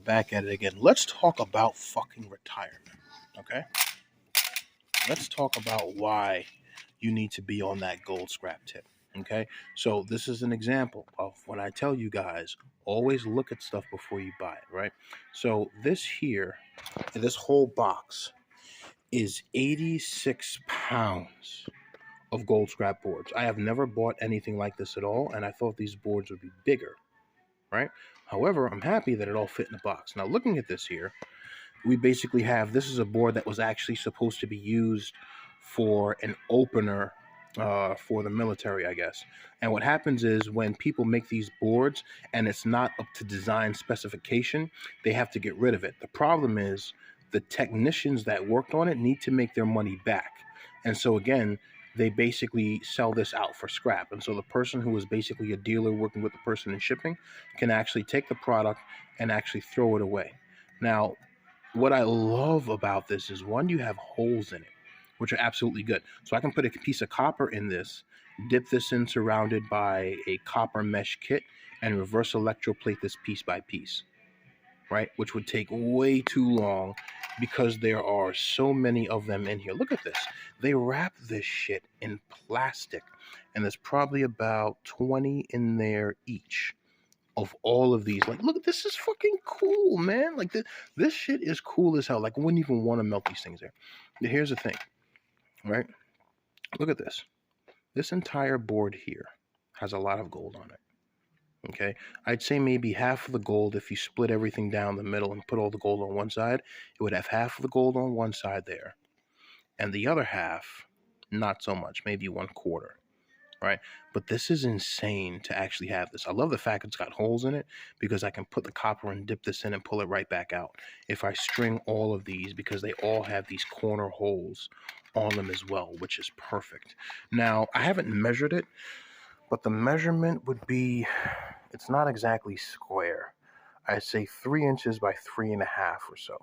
back at it again. Let's talk about fucking retirement, okay? Let's talk about why you need to be on that gold scrap tip, okay? So this is an example of when I tell you guys, always look at stuff before you buy it, right? So this here, this whole box is 86 pounds of gold scrap boards. I have never bought anything like this at all, and I thought these boards would be bigger, right? However, I'm happy that it all fit in the box. Now, looking at this here, we basically have, this is a board that was actually supposed to be used for an opener for the military, I guess. And what happens is when people make these boards and it's not up to design specification, they have to get rid of it. The problem is the technicians that worked on it need to make their money back. And so again, they basically sell this out for scrap. And so the person who is basically a dealer working with the person in shipping can actually take the product and actually throw it away. Now, what I love about this is, one, you have holes in it, which are absolutely good. So I can put a piece of copper in this, dip this in surrounded by a copper mesh kit, and reverse electroplate this piece by piece, right? Which would take way too long because there are so many of them in here. Look at this. They wrap this shit in plastic, and there's probably about 20 in there each of all of these. Like, look, this is fucking cool, man. Like, this shit is cool as hell. Like, I wouldn't even want to melt these things there. But here's the thing, right? Look at this. This entire board here has a lot of gold on it. Okay, I'd say maybe half of the gold, if you split everything down the middle and put all the gold on one side, it would have half of the gold on one side there, and the other half, not so much, maybe 1/4, right? But this is insane to actually have this. I love the fact it's got holes in it because I can put the copper and dip this in and pull it right back out. If I string all of these, because they all have these corner holes on them as well, which is perfect. Now, I haven't measured it, but the measurement would be, it's not exactly square. I'd say 3 inches by 3.5 or so.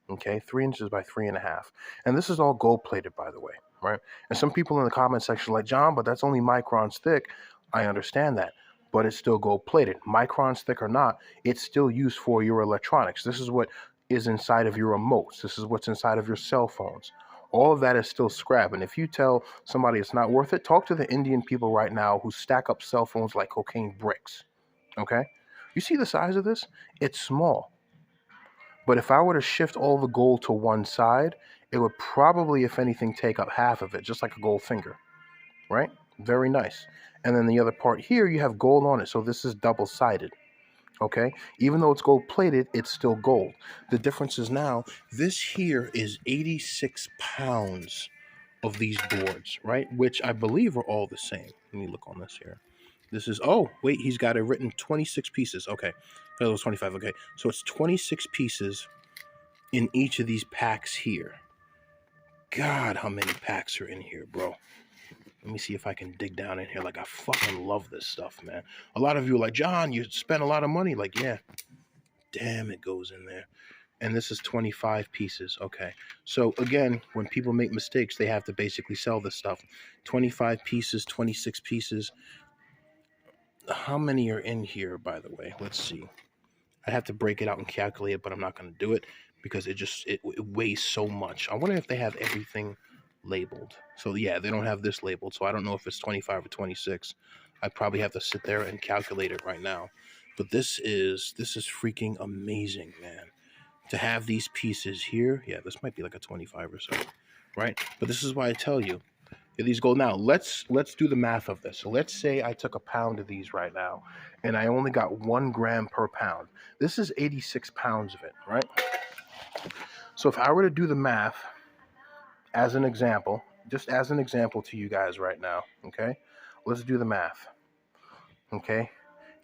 Okay, 3 inches by 3.5. And this is all gold plated, by the way, right? And some people in the comment section are like, John, but that's only microns thick. I understand that, but it's still gold plated. Microns thick or not, it's still used for your electronics. This is what is inside of your remotes. This is what's inside of your cell phones. All of that is still scrap. And if you tell somebody it's not worth it, talk to the Indian people right now who stack up cell phones like cocaine bricks. Okay? You see the size of this? It's small. But if I were to shift all the gold to one side, it would probably, if anything, take up half of it, just like a gold finger. Right? Very nice. And then the other part here, you have gold on it. So this is double-sided. Okay, even though it's gold plated, it's still gold. The difference is now, this here is 86 pounds of these boards, right? Which I believe are all the same. Let me look on this here. This is, oh, wait, he's got it written 26 pieces. Okay, that was 25. Okay, so it's 26 pieces in each of these packs here. God, how many packs are in here, bro? Let me see if I can dig down in here. Like, I fucking love this stuff, man. A lot of you are like, John, you spent a lot of money. Like, yeah. Damn, it goes in there. And this is 25 pieces. Okay. So, again, when people make mistakes, they have to basically sell this stuff. 25 pieces, 26 pieces. How many are in here, by the way? Let's see. I have to break it out and calculate it, but I'm not going to do it because it weighs so much. I wonder if they have everything labeled. So yeah, they don't have this labeled, so I don't know if it's 25 or 26. I probably have to sit there and calculate it right now. But this is freaking amazing, man. To have these pieces here, yeah, this might be like a 25 or so, right? But this is why I tell you, these gold. Now let's do the math of this. So let's say I took a pound of these right now, and I only got 1 gram per pound. This is 86 pounds of it, right? So if I were to do the math, as an example, just as an example to you guys right now, okay? Let's do the math, okay?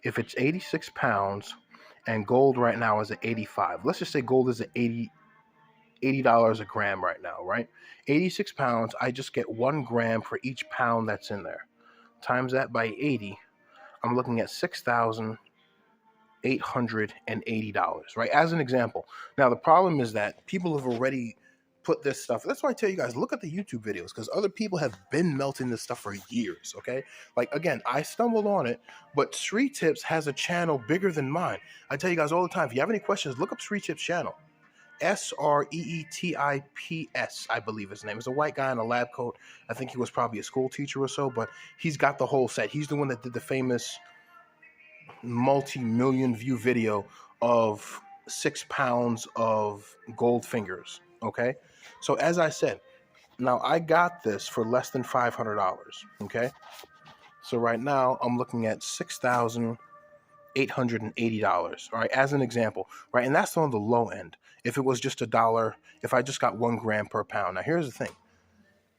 If it's 86 pounds and gold right now is at 85, let's just say gold is at $80 a gram right now, right? 86 pounds, I just get 1 gram for each pound that's in there. Times that by 80, I'm looking at $6,880, right? As an example. Now, the problem is that people have already put this stuff. That's why I tell you guys, look at the YouTube videos, because other people have been melting this stuff for years. Okay, like again, I stumbled on it, but Street Tips has a channel bigger than mine. I tell you guys all the time, if you have any questions, look up Street Tips channel. Sreetips, I believe his name. Is a white guy in a lab coat. I think he was probably a school teacher or so, but he's got the whole set. He's the one that did the famous multi-million view video of 6 pounds of gold fingers. Okay, so as I said, now I got this for less than $500. Okay, so right now I'm looking at $6,880. All right, as an example, right, and that's on the low end. If it was just $1, if I just got 1 gram per pound. Now here's the thing,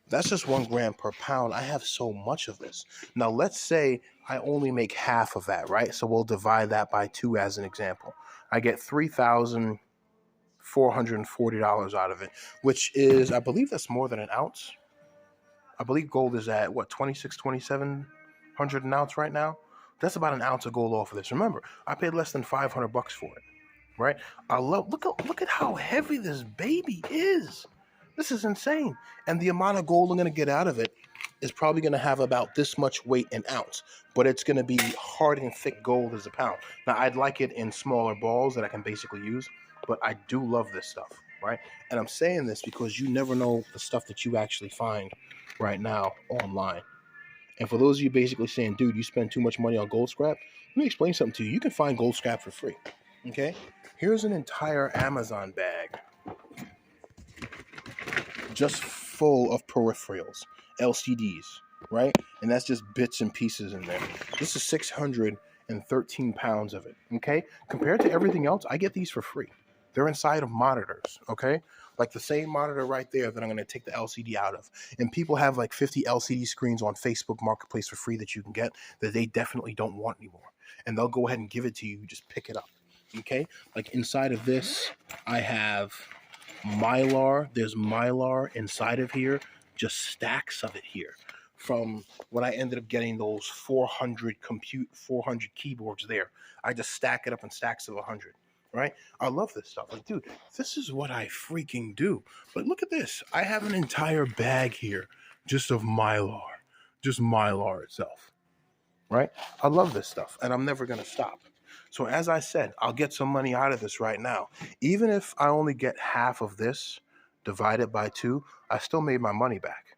that's just 1 gram per pound. I have so much of this. Now let's say I only make half of that, right? So we'll divide that by 2 as an example. I get $3,440 out of it, which is, I believe that's more than an ounce. I believe gold is at what, 2,700 an ounce right now. That's about an ounce of gold off of this. Remember, I paid less than $500 for it, right? Look at how heavy this baby is. This is insane. And the amount of gold I'm going to get out of it is probably going to have about this much weight an ounce, but it's going to be hard and thick gold as a pound. Now, I'd like it in smaller balls that I can basically use, but I do love this stuff, right? And I'm saying this because you never know the stuff that you actually find right now online. And for those of you basically saying, dude, you spend too much money on gold scrap, let me explain something to you. You can find gold scrap for free, okay? Here's an entire Amazon bag just full of peripherals, LCDs, right? And that's just bits and pieces in there. This is 613 pounds of it, okay? Compared to everything else, I get these for free. They're inside of monitors, okay? Like the same monitor right there that I'm going to take the LCD out of. And people have like 50 LCD screens on Facebook Marketplace for free that you can get that they definitely don't want anymore. And they'll go ahead and give it to you. You just pick it up, okay? Like inside of this, I have Mylar. There's Mylar inside of here, just stacks of it here. From when I ended up getting those 400 keyboards there, I just stack it up in stacks of 100. Right? I love this stuff. Like, dude, this is what I freaking do. But look at this. I have an entire bag here just of Mylar, just Mylar itself. Right? I love this stuff, and I'm never going to stop. So as I said, I'll get some money out of this right now. Even if I only get half of this divided by 2, I still made my money back.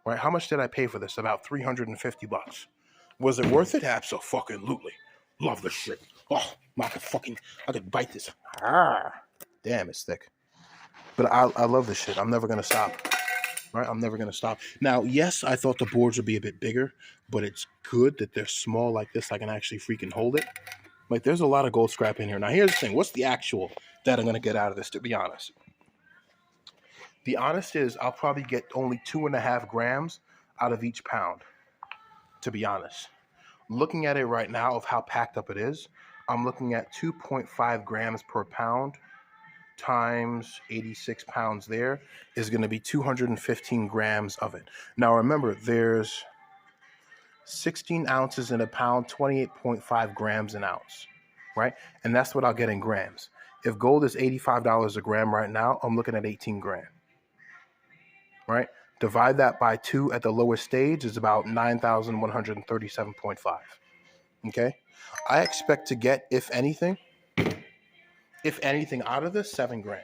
Right? How much did I pay for this? About $350. Was it worth it? Absolutely. Love this shit. Oh, I could bite this. Damn, it's thick. But I love this shit. I'm never going to stop. Right? I'm never going to stop. Now, yes, I thought the boards would be a bit bigger, but it's good that they're small like this. I can actually freaking hold it. Like, there's a lot of gold scrap in here. Now, here's the thing. What's the actual that I'm going to get out of this, to be honest? The honest is I'll probably get only 2.5 grams out of each pound, to be honest. Looking at it right now of how packed up it is, I'm looking at 2.5 grams per pound times 86 pounds there is going to be 215 grams of it. Now remember, there's 16 ounces in a pound, 28.5 grams an ounce, right? And that's what I'll get in grams. If gold is $85 a gram right now, I'm looking at 18 grand, right? Divide that by 2 at the lowest stage is about 9,137.5. Okay, I expect to get, if anything out of this, 7 grand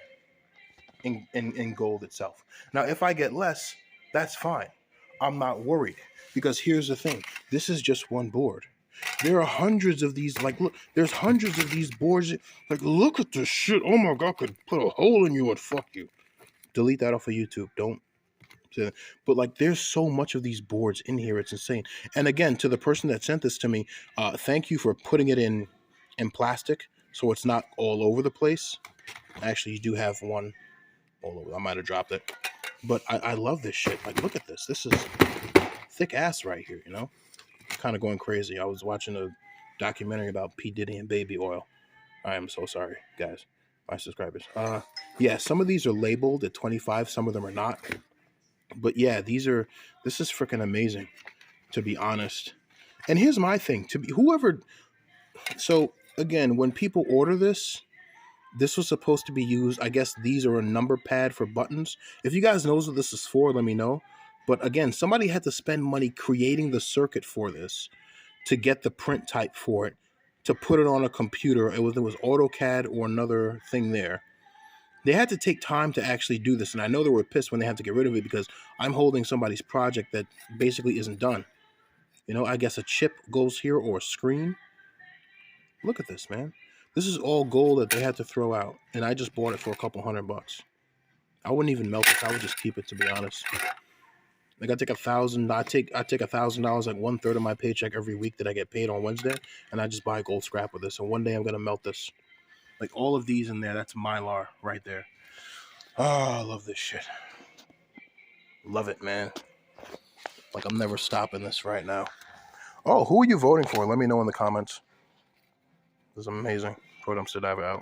in gold itself. Now, if I get less, that's fine. I'm not worried, because here's the thing. This is just one board. There are hundreds of these. Like, look, there's hundreds of these boards. Like, look at this shit. Oh my God, I could put a hole in you and fuck you. Delete that off of YouTube. Don't. But like, there's so much of these boards in here, it's insane. And again, to the person that sent this to me, thank you for putting it in plastic so it's not all over the place. Actually, you do have one all over. I might have dropped it, but I love this shit. Like, look at this. This is thick ass right here, you know. Kind of going crazy. I was watching a documentary about P. Diddy and baby oil. I am so sorry, guys, my subscribers. Yeah, some of these are labeled at 25, some of them are not. But yeah, this is freaking amazing, to be honest. And here's my thing, so again, when people order this, This was supposed to be used. I guess these are a number pad for buttons. If you guys knows what this is for, let me know. But again, somebody had to spend money creating the circuit for this to get the print type for it, to put it on a computer. It was AutoCAD or another thing there. They had to take time to actually do this, and I know they were pissed when they had to get rid of it because I'm holding somebody's project that basically isn't done. You know, I guess a chip goes here or a screen. Look at this, man. This is all gold that they had to throw out, and I just bought it for a couple $100. I wouldn't even melt it. I would just keep it, to be honest. Like I take $1,000. I take $1,000, like 1/3 of my paycheck every week that I get paid on Wednesday, and I just buy gold scrap with this. And one day I'm gonna melt this. Like all of these in there, that's Mylar right there. Oh, I love this shit. Love it, man. Like I'm never stopping this right now. Oh, who are you voting for? Let me know in the comments. This is amazing. Put them to dive out.